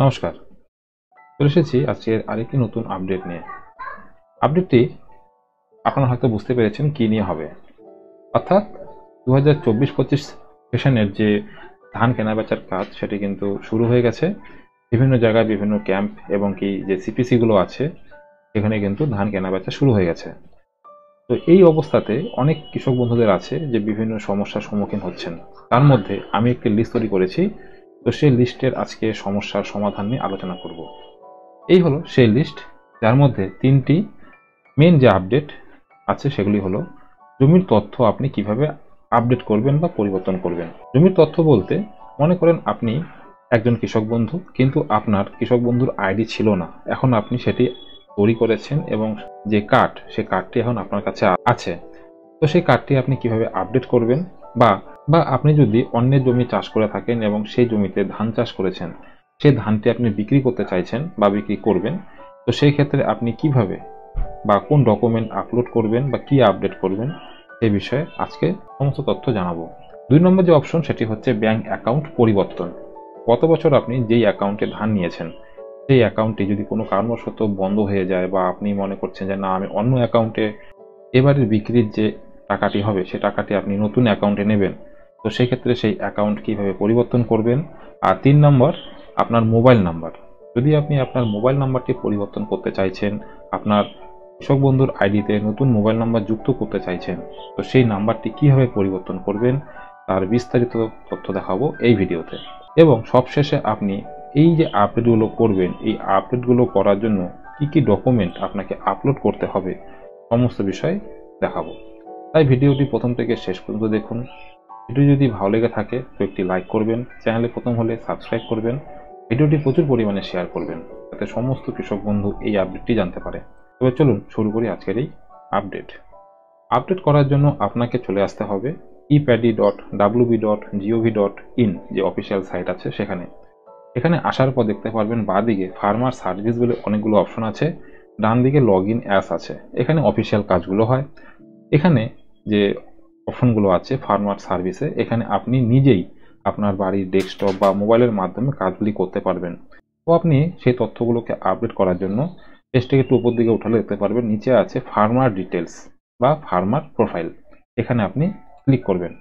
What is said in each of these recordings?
নমস্কার। চলে এসেছি আজকের আরেকটি নতুন আপডেট নিয়ে। আপডেটটি আপনারা হয়তো বুঝতে পেরেছেন কি নিয়ে হবে। অর্থাৎ 2024-25 সেশনের যে ধান কেনাবেচার কাজ সেটি কিন্তু শুরু হয়ে গেছে। বিভিন্ন জায়গায় বিভিন্ন ক্যাম্প এবং কি যে সিপিসি গুলো আছে সেখানে কিন্তু ধান কেনাবেচা শুরু হয়ে গেছে। তো এই অবস্থাতে অনেক কৃষক বন্ধুদের আছে যে বিভিন্ন সমস্যার সম্মুখীন হচ্ছেন। তার মধ্যে আমি একটি লিস্ট তৈরি করেছি। তো সেই লিস্টের আজকে সমস্যার সমাধান নিয়ে আলোচনা করব। এই হলো সেই লিস্ট, যার মধ্যে তিনটি মেন যে আপডেট আছে সেগুলি হলো জমির তথ্য আপনি কিভাবে আপডেট করবেন বা পরিবর্তন করবেন। জমির তথ্য বলতে মনে করেন আপনি একজন কৃষক বন্ধু, কিন্তু আপনার কৃষক বন্ধুর আইডি ছিল না, এখন আপনি সেটি তৈরি করেছেন এবং যে কার্ড সে কার্ডটি এখন আপনার কাছে আছে। তো সেই কার্ডটি আপনি কিভাবে আপডেট করবেন, বা বা আপনি যদি অন্যের জমি চাষ করে থাকেন এবং সেই জমিতে ধান চাষ করেছেন, সেই ধানটি আপনি বিক্রি করতে চাইছেন বা বিক্রি করবেন, তো সেই ক্ষেত্রে আপনি কিভাবে বা কোন ডকুমেন্ট আপলোড করবেন বা কি আপডেট করবেন সেই বিষয়ে আজকে সমস্ত তথ্য জানাবো। 2 নম্বর যে অপশন সেটি হচ্ছে ব্যাংক অ্যাকাউন্ট পরিবর্তন। গত বছর আপনি যেই অ্যাকাউন্টে ধান নিয়েছেন সেই অ্যাকাউন্টটি যদি কোনো কারণবশত বন্ধ হয়ে যায়, বা আপনি মনে করছেন যে না আমি অন্য অ্যাকাউন্টে এবারের বিক্রির যে টাকাটি হবে সে টাকাটি আপনি নতুন অ্যাকাউন্টে নেবেন, তো সেক্ষেত্রে সেই অ্যাকাউন্ট কিভাবে পরিবর্তন করবেন। আর 3 নম্বর আপনার মোবাইল নাম্বার। যদি আপনি আপনার মোবাইল নাম্বারটি পরিবর্তন করতে চাইছেন, আপনার কৃষক বন্ধুর আইডিতে নতুন মোবাইল নাম্বার যুক্ত করতে চাইছেন, তো সেই নাম্বারটি কিভাবে পরিবর্তন করবেন তার বিস্তারিত তথ্য দেখাবো এই ভিডিওতে। এবং সবশেষে আপনি এই যে আপডেটগুলো করবেন, এই আপডেটগুলো করার জন্য কি কি ডকুমেন্ট আপনাকে আপলোড করতে হবে সমস্ত বিষয় দেখাবো। তাই ভিডিওটি প্রথম থেকে শেষ পর্যন্ত দেখুন। ভিডিও যদি ভালো লেগে থাকে তো একটি লাইক করবেন, চ্যানেলে প্রথম হলে সাবস্ক্রাইব করবেন, ভিডিওটি প্রচুর পরিমাণে শেয়ার করবেন যাতে সমস্ত কৃষক বন্ধু এই আপডেটটি জানতে পারে। তবে চলুন শুরু করি আজকের এই আপডেট। আপডেট করার জন্য আপনাকে চলে আসতে হবে epaddy.wb.gov.in যে অফিসিয়াল সাইট আছে সেখানে। এখানে আসার পর দেখতে পারবেন বাঁদিকে ফার্মার সার্ভিস বলে অনেকগুলো অপশন আছে, ডান দিকে লগ ইন অ্যাস আছে, এখানে অফিসিয়াল কাজগুলো হয়। এখানে যে অপশনগুলো আছে ফার্মার সার্ভিসে, এখানে আপনি নিজেই আপনার বাড়ির ডেস্কটপ বা মোবাইলের মাধ্যমে কাজগুলি করতে পারবেন। তো আপনি সেই তথ্যগুলোকে আপডেট করার জন্য পেজটাকে একটু উপর দিকে উঠালে দেখতে পারবেন নিচে আছে ফার্মার ডিটেলস বা ফার্মার প্রোফাইল। এখানে আপনি ক্লিক করবেন।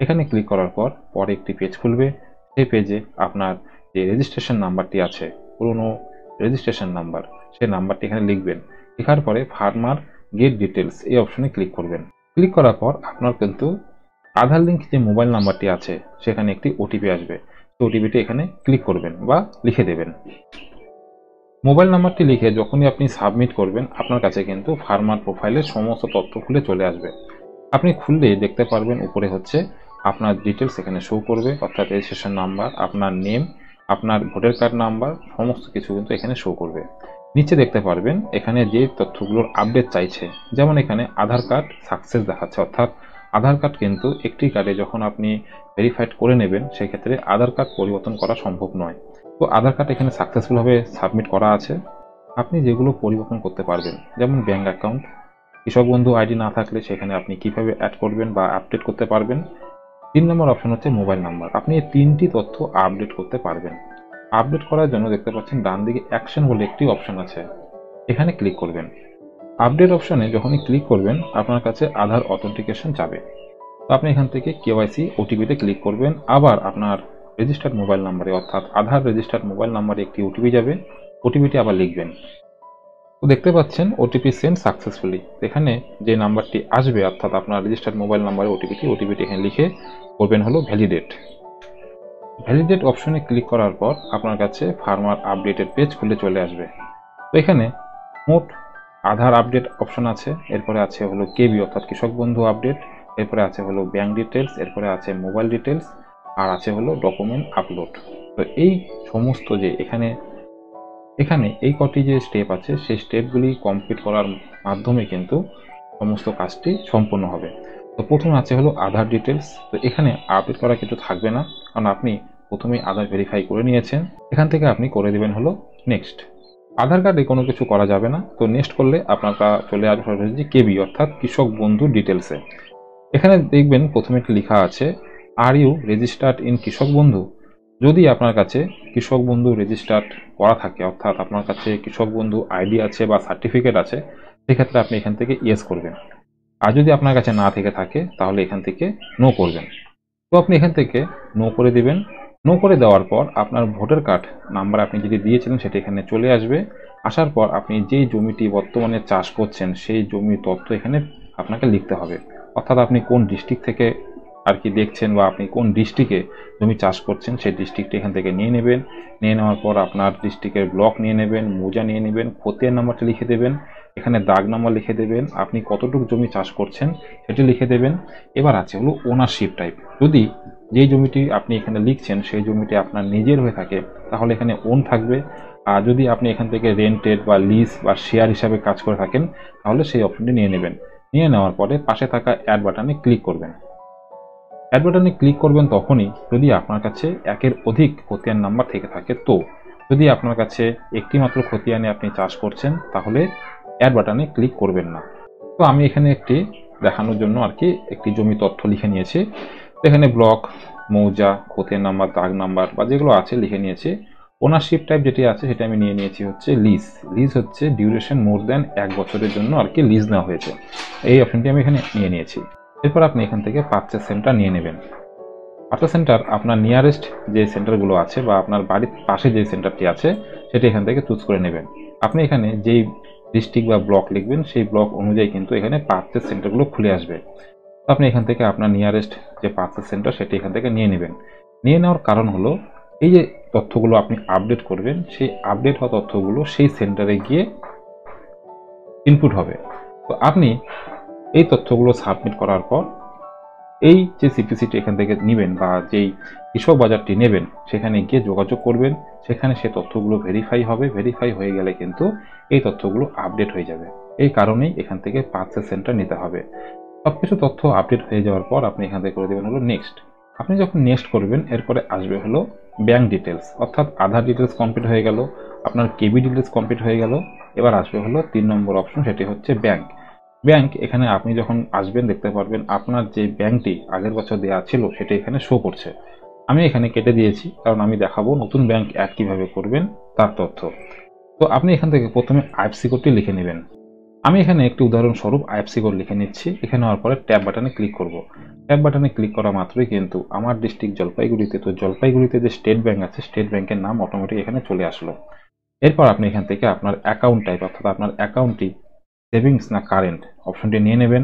এখানে ক্লিক করার পর পরে একটি পেজ খুলবে। সেই পেজে আপনার যে রেজিস্ট্রেশন নাম্বারটি আছে, পুরনো রেজিস্ট্রেশন নাম্বার, সেই নাম্বারটি এখানে লিখবেন। লেখার পরে ফার্মার গেট ডিটেলস এই অপশনে ক্লিক করবেন। ক্লিক করার পর আপনার কিন্তু আধার লিঙ্ক যে মোবাইল নাম্বারটি আছে সেখানে একটি ওটিপি আসবে। তো ওটিপিটি এখানে ক্লিক করবেন বা লিখে দেবেন। মোবাইল নাম্বারটি লিখে যখনই আপনি সাবমিট করবেন আপনার কাছে কিন্তু ফার্মার প্রোফাইলের সমস্ত তথ্য খুলে চলে আসবে। আপনি খুললে দেখতে পারবেন উপরে হচ্ছে আপনার ডিটেলস এখানে শো করবে, অর্থাৎ রেজিস্ট্রেশন নাম্বার, আপনার নেম, আপনার ভোটার কার্ড নাম্বার, সমস্ত কিছু কিন্তু এখানে শো করবে। নিচে দেখতে পারবেন এখানে যে তথ্যগুলোর আপডেট চাইছে, যেমন এখানে আধার কার্ড সাকসেস দেখাচ্ছে, অর্থাৎ আধার কার্ড কিন্তু একটি কার্ডে যখন আপনি ভেরিফাইড করে নেবেন সেক্ষেত্রে আধার কার্ড পরিবর্তন করা সম্ভব নয়। তো আধার কার্ড এখানে সাকসেসফুলভাবে সাবমিট করা আছে। আপনি যেগুলো পরিবর্তন করতে পারবেন যেমন ব্যাঙ্ক অ্যাকাউন্ট, কৃষক বন্ধু আইডি না থাকলে সেখানে আপনি কিভাবে অ্যাড করবেন বা আপডেট করতে পারবেন। 3 নম্বর অপশন হচ্ছে মোবাইল নাম্বার। আপনি এই 3টি তথ্য আপডেট করতে পারবেন। আপডেট করার জন্য দেখতে পাচ্ছেন ডান দিকে অ্যাকশন বলে একটি অপশন আছে, এখানে ক্লিক করবেন। আপডেট অপশনে যখনই ক্লিক করবেন আপনার কাছে আধার অথেন্টিকেশন যাবে। তো আপনি এখান থেকে কেওয়াইসি ওটিপিতে ক্লিক করবেন। আবার আপনার রেজিস্টার্ড মোবাইল নাম্বারে, অর্থাৎ আধার রেজিস্টার্ড মোবাইল নাম্বারে একটি ওটিপি যাবে, ওটিপিটি আবার লিখবেন। তো দেখতে পাচ্ছেন ওটিপি সেন্ড সাকসেসফুলি। এখানে যে নাম্বারটি আসবে, অর্থাৎ আপনার রেজিস্টার্ড মোবাইল নাম্বারে ওটিপিটি এখানে লিখে করবেন হলো ভ্যালিডেট। ভ্যালিডেট অপশনে ক্লিক করার পর আপনার কাছে ফার্মার আপডেটের পেজ খুলে চলে আসবে। তো এখানে মোট আধার আপডেট অপশন আছে, এরপরে আছে হলো কেবি অর্থাৎ কৃষক বন্ধু আপডেট, এরপরে আছে হলো ব্যাংক ডিটেলস, এরপরে আছে মোবাইল ডিটেলস, আর আছে হলো ডকুমেন্ট আপলোড। তো এই সমস্ত যে এখানে এই কটি যে স্টেপ আছে সেই স্টেপগুলি কমপ্লিট করার মাধ্যমে কিন্তু সমস্ত কাজটি সম্পূর্ণ হবে। তো প্রথমে আছে হলো আধার ডিটেলস। তো এখানে আপডেট করা কিছু থাকবে না, কারণ আপনি প্রথমেই আধার ভেরিফাই করে নিয়েছেন। এখান থেকে আপনি করে দেবেন হলো নেক্সট। আধার কার্ডে কোনো কিছু করা যাবে না। তো নেক্সট করলে আপনার চলে আসবে সরাসরি কেবি অর্থাৎ কৃষক বন্ধু ডিটেলসে। এখানে দেখবেন প্রথমে লেখা আছে আর ইউ রেজিস্টার্ড ইন কৃষক বন্ধু। যদি আপনার কাছে কৃষক বন্ধু রেজিস্টার্ড করা থাকে, অর্থাৎ আপনার কাছে কৃষক বন্ধু আইডি আছে বা সার্টিফিকেট আছে, সেক্ষেত্রে আপনি এখান থেকে ইয়েস করবেন। আর যদি আপনার কাছে না থেকে থাকে তাহলে এখান থেকে নো করবেন। তো আপনি এখান থেকে নো করে দিবেন। নো করে দেওয়ার পর আপনার ভোটার কার্ড নাম্বার আপনি যেটি দিয়েছিলেন সেটি এখানে চলে আসবে। আসার পর আপনি যেই জমিটি বর্তমানে চাষ করছেন সেই জমির তথ্য এখানে আপনাকে লিখতে হবে। অর্থাৎ আপনি কোন ডিস্ট্রিক্ট থেকে আর কি দেখছেন বা আপনি কোন ডিস্ট্রিক্টে জমি চাষ করছেন সেই ডিস্ট্রিক্টটি এখান থেকে নিয়ে নেবেন। নিয়ে নেওয়ার পর আপনার ডিস্ট্রিক্টের ব্লক নিয়ে নেবেন, মৌজা নিয়ে নেবেন, খতিয়ান নাম্বারটা লিখে দেবেন, এখানে দাগ নাম্বার লিখে দেবেন, আপনি কতটুকু জমি চাষ করছেন সেটি লিখে দেবেন। এবার আছে হলো ওনারশিপ টাইপ। যদি যেই জমিটি আপনি এখানে লিখছেন সেই জমিটি আপনার নিজের হয়ে থাকে তাহলে এখানে ওন থাকবে। আর যদি আপনি এখান থেকে রেন্টেড বা লিজ বা শেয়ার হিসাবে কাজ করে থাকেন তাহলে সেই অপশনটি নিয়ে নেবেন। নিয়ে নেওয়ার পরে পাশে থাকা অ্যাড বাটনে ক্লিক করবেন। অ্যাড বাটনে ক্লিক করবেন তখনই যদি আপনার কাছে একের অধিক খতিয়ান নাম্বার থেকে থাকে। তো যদি আপনার কাছে একটি মাত্র খতিয়ানে আপনি চাষ করছেন তাহলে অ্যাড বাটনে ক্লিক করবেন না। তো আমি এখানে একটি দেখানোর জন্য আর কি একটি জমি তথ্য লিখে নিয়েছি। তো এখানে ব্লক, মৌজা, খতিয়ান নাম্বার, দাগ নাম্বার বা যেগুলো আছে লিখে নিয়েছি। ওনারশিপ টাইপ যেটি আছে সেটা আমি নিয়ে নিয়েছি হচ্ছে লিজ। লিজ হচ্ছে ডিউরেশন মোর দ্যান 1 বছরের জন্য আর কি লিজ নেওয়া হয়েছে। এই অপশনটি আমি এখানে নিয়ে নিয়েছি। এরপর আপনি এখান থেকে পারচেস সেন্টার নিয়ে নেবেন। পারচেস সেন্টার আপনার নিয়ারেস্ট যে সেন্টারগুলো আছে বা আপনার বাড়ির পাশে যে সেন্টারটি আছে সেটি এখান থেকে চুজ করে নেবেন। আপনি এখানে যেই ডিস্ট্রিক্ট বা ব্লক লিখবেন সেই ব্লক অনুযায়ী কিন্তু এখানে পারচেস সেন্টারগুলো খুলে আসবে। তো আপনি এখান থেকে আপনার নিয়ারেস্ট যে পারচেস সেন্টার সেটি এখান থেকে নিয়ে নেবেন। নিয়ে নেওয়ার কারণ হলো এই যে তথ্যগুলো আপনি আপডেট করবেন সেই আপডেট হওয়া তথ্যগুলো সেই সেন্টারে গিয়ে ইনপুট হবে। তো আপনি এই তথ্যগুলো সাবমিট করার পর এই যে সিপিসিটি এখান থেকে নেবেন বা যেই কৃষক বাজারটি নেবেন সেখানে গিয়ে যোগাযোগ করবেন। সেখানে সে তথ্যগুলো ভেরিফাই হবে। ভেরিফাই হয়ে গেলে কিন্তু এই তথ্যগুলো আপডেট হয়ে যাবে। এই কারণেই এখান থেকে পারচেস সেন্টার নিতে হবে। সবকিছু তথ্য আপডেট হয়ে যাওয়ার পর আপনি এখান থেকে করে দেবেন হলো নেক্সট। আপনি যখন নেক্সট করবেন এরপরে আসবে হলো ব্যাংক ডিটেলস, অর্থাৎ আধার ডিটেলস কমপ্লিট হয়ে গেল, আপনার কেবি ডিটেলস কমপ্লিট হয়ে গেল। এবার আসবে হলো 3 নম্বর অপশন, সেটি হচ্ছে ব্যাংক। ব্যাংক এখানে আপনি যখন আসবেন দেখতে পারবেন আপনার যে ব্যাংকটি আগের বছর দেওয়া ছিল সেটা এখানে শো করছে। আমি এখানে কেটে দিয়েছি কারণ আমি দেখাবো নতুন ব্যাংক অ্যাড কিভাবে করবেন তার তথ্য। তো আপনি এখান থেকে প্রথমে আইএফসি কোডটি লিখে নেবেন। আমি এখানে একটি উদাহরণস্বরূপ আইএফসি কোড লিখে নিচ্ছি। এখানে হওয়ার পরে ট্যাব বাটনে ক্লিক করব। ট্যাব বাটনে ক্লিক করা মাত্রই কিন্তু আমার ডিস্ট্রিক্ট জলপাইগুড়িতে, তো জলপাইগুড়িতে যে স্টেট ব্যাংক আছে স্টেট ব্যাংকের নাম অটোমেটিক এখানে চলে আসলো। এরপর আপনি এখান থেকে আপনার অ্যাকাউন্ট টাইপ, অর্থাৎ আপনার অ্যাকাউন্টটি সেভিংস না কারেন্ট অপশনটি নিয়ে নেবেন।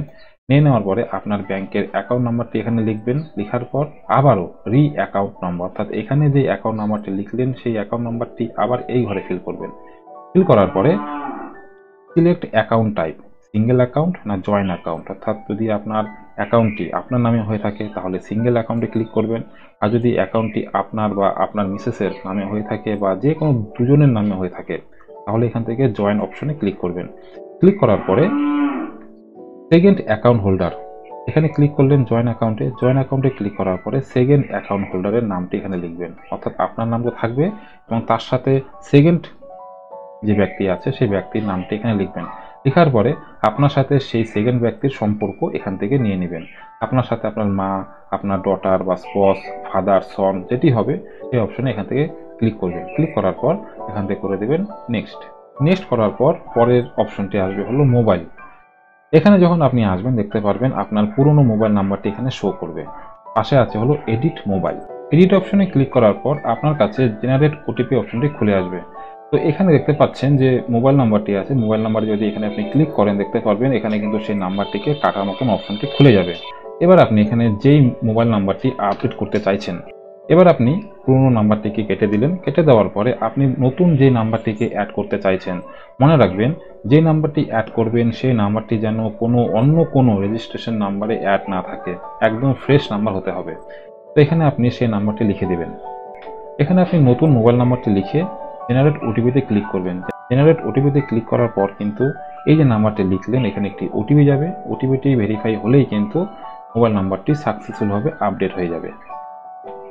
নিয়ে নেওয়ার পরে আপনার ব্যাংকের অ্যাকাউন্ট নাম্বারটি এখানে লিখবেন। লেখার পর আবারও রি অ্যাকাউন্ট নম্বর, অর্থাৎ এখানে যে অ্যাকাউন্ট নাম্বারটি লিখলেন সেই অ্যাকাউন্ট নাম্বারটি আবার এই ঘরে ফিল করবেন। ফিল করার পরে select account type, single account না জয়েন্ট অ্যাকাউন্ট, অর্থাৎ যদি আপনার অ্যাকাউন্টটি আপনার নামে হয়ে থাকে তাহলে সিঙ্গেল অ্যাকাউন্টে ক্লিক করবেন। আর যদি অ্যাকাউন্টটি আপনার বা আপনার মিসেসের নামে হয়ে থাকে বা যে কোনো দুজনের নামে হয়ে থাকে তাহলে এখান থেকে জয়েন্ট অপশনে ক্লিক করবেন। ক্লিক করার পরে সেকেন্ড অ্যাকাউন্ট হোল্ডার এখানে ক্লিক করলেন। জয়েন্ট অ্যাকাউন্টে ক্লিক করার পরে সেকেন্ড অ্যাকাউন্ট হোল্ডারের নামটি এখানে লিখবেন, অর্থাৎ আপনার নাম তো থাকবে এবং তার সাথে সেকেন্ড যে ব্যক্তি আছে সেই ব্যক্তির নামটি এখানে লিখবেন। লেখার পরে আপনার সাথে সেই সেকেন্ড ব্যক্তির সম্পর্ক এখান থেকে নিয়ে নেবেন। আপনার সাথে আপনার মা, আপনার ডটার বা স্পস, ফাদার, সন যেটি হবে সেই অপশনে এখান থেকে ক্লিক করবেন। ক্লিক করার পর এখান থেকে করে দেবেন নেক্সট। নেক্সট করার পর পরের অপশনটি আসবে হলো মোবাইল। এখানে যখন আপনি আসবেন দেখতে পারবেন আপনার পুরনো মোবাইল নাম্বারটি এখানে শো করবে। পাশে আছে হলো এডিট মোবাইল। এডিট অপশনে ক্লিক করার পর আপনার কাছে জেনারেট ওটিপি অপশনটি খুলে আসবে। তো এখানে দেখতে পাচ্ছেন যে মোবাইল নাম্বারটি আছে, মোবাইল নাম্বারে যদি এখানে আপনি ক্লিক করেন দেখতে পারবেন এখানে কিন্তু সেই নাম্বারটিকে কাটার মতন অপশনটি খুলে যাবে। এবার আপনি এখানে যেই মোবাইল নাম্বারটি আপডেট করতে চাইছেন, এবার আপনি পুরনো নাম্বারটিকে কেটে দিলেন। কেটে দেওয়ার পরে আপনি নতুন যে নাম্বারটিকে অ্যাড করতে চাইছেন, মনে রাখবেন যে নাম্বারটি অ্যাড করবেন সেই নাম্বারটি যেন অন্য কোনো রেজিস্ট্রেশন নাম্বারে অ্যাড না থাকে, একদম ফ্রেশ নাম্বার হতে হবে। তো এখানে আপনি সেই নাম্বারটি লিখে দেবেন। এখানে আপনি নতুন মোবাইল নাম্বারটি লিখে জেনারেট ওটিপিতে ক্লিক করবেন। জেনারেট ওটিপিতে ক্লিক করার পর কিন্তু এই যে নাম্বারটি লিখলেন এখানে একটি ওটিপি যাবে। ওটিপিটি ভেরিফাই হলেই কিন্তু মোবাইল নাম্বারটি সাকসেসফুলভাবে আপডেট হয়ে যাবে।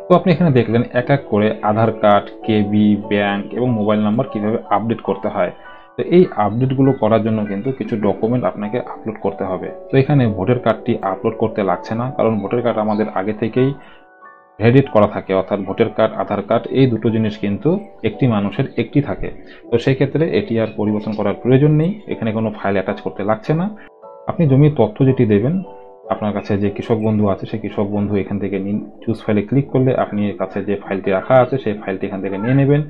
তো আপনি এখানে দেখলেন এক এক করে আধার কার্ড, কেবি, ব্যাংক এবং মোবাইল নাম্বার কিভাবে আপডেট করতে হয়। তো এই আপডেটগুলো করার জন্য কিন্তু কিছু ডকুমেন্ট আপনাকে আপলোড করতে হবে। তো এখানে ভোটার কার্ডটি আপলোড করতে লাগছে না, কারণ ভোটার কার্ড আমাদের আগে থেকেই হেডিট করা থাকে, অর্থাৎ ভোটার কার্ড, আধার কার্ড এই দুটো জিনিস কিন্তু একটি মানুষের একটি থাকে। তো সেই ক্ষেত্রে এটি আর পরিবর্তন করার প্রয়োজন নেই, এখানে কোনো ফাইল অ্যাটাচ করতে লাগছে না। আপনি জমির তথ্য যেটি দেবেন, আপনার কাছে যে কৃষক বন্ধু আছে সেই কৃষক বন্ধু এখান থেকে চুজ ফাইলে ক্লিক করলে আপনি কাছে যে ফাইলটি রাখা আছে সেই ফাইলটি এখান থেকে নিয়ে নেবেন।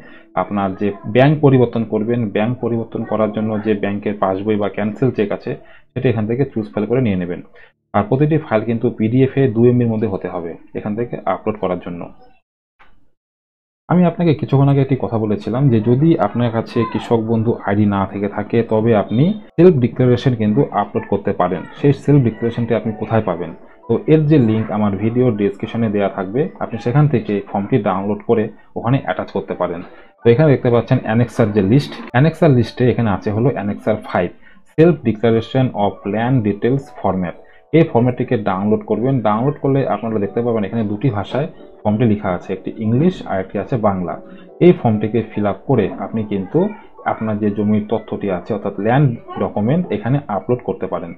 আপনার যে ব্যাংক পরিবর্তন করবেন, ব্যাংক পরিবর্তন করার জন্য যে ব্যাংকের পাসবই বা ক্যান্সেল চেক আছে সেটা এখান থেকে চুজ ফাইল করে নিয়ে নেবেন। আর প্রতিটি ফাইল কিন্তু পিডিএফ এ 2 MB মধ্যে হতে হবে এখান থেকে আপলোড করার জন্য। আমি আপনাকে কিছুক্ষণ আগে একটি কথা বলেছিলাম যে যদি আপনার কাছে কৃষক বন্ধু আইডি না থেকে থাকে তবে আপনি সেলফ ডিক্লারেশন কিন্তু আপলোড করতে পারেন। সেই সেলফ ডিক্লারেশনটি আপনি কোথায় পাবেন? তো এর যে লিঙ্ক আমার ভিডিও ডেসক্রিপশনে দেওয়া থাকবে, আপনি সেখান থেকে ফর্মটি ডাউনলোড করে ওখানে অ্যাটাচ করতে পারেন। তো এখানে দেখতে পাচ্ছেন অ্যানেক্সার যে লিস্ট, অ্যানেক্সার লিস্টে এখানে আছে হলো annexure 5 self declaration of land details format. এই ফরম্যাটটিকে ডাউনলোড করবেন। ডাউনলোড করলে আপনারা দেখতে পাবেন এখানে দুটি ভাষায় ফর্মটি লেখা আছে, একটি ইংলিশ আর একটি আছে বাংলা। এই ফর্মটিকে ফিল আপ করে আপনি কিন্তু আপনার যে জমির তথ্যটি আছে অর্থাৎ ল্যান্ড ডকুমেন্ট এখানে আপলোড করতে পারেন।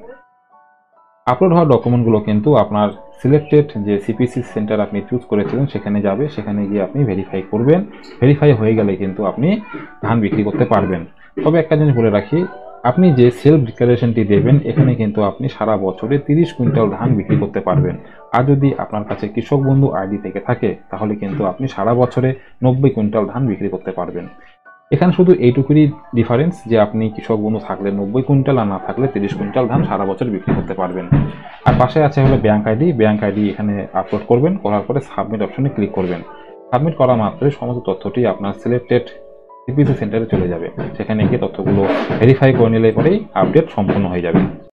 আপলোড হওয়া ডকুমেন্টগুলো কিন্তু আপনার সিলেক্টেড যে সিপিসি সেন্টার আপনি চুজ করেছিলেন সেখানে যাবে, সেখানে গিয়ে আপনি ভেরিফাই করবেন। ভেরিফাই হয়ে গেলে কিন্তু আপনি ধান বিক্রি করতে পারবেন। তবে একটা জিনিস বলে রাখি, আপনি যে সেলফ ডিক্লারেশনটি দেবেন এখানে কিন্তু আপনি সারা বছরে 30 কুইন্টাল ধান বিক্রি করতে পারবেন। আর যদি আপনার কাছে কৃষক বন্ধু আইডি থেকে থাকে তাহলে কিন্তু আপনি সারা বছরে 90 কুইন্টাল ধান বিক্রি করতে পারবেন। এখানে শুধু এইটুকুই ডিফারেন্স যে আপনি কৃষক বন্ধু থাকলে 90 কুইন্টাল আর না থাকলে 30 কুইন্টাল ধান সারা বছর বিক্রি করতে পারবেন। আর পাশে আছে হলো ব্যাংক আইডি। ব্যাংক আইডি এখানে আপলোড করবেন, করার পরে সাবমিট অপশনে ক্লিক করবেন। সাবমিট করা মাত্রই সমস্ত তথ্যটি আপনার সিলেক্টেড সিপিসি সেন্টারে চলে যাবে। সেখানে গিয়ে তথ্যগুলো ভেরিফাই করে নিলে পরেই আপডেট সম্পূর্ণ হয়ে যাবে।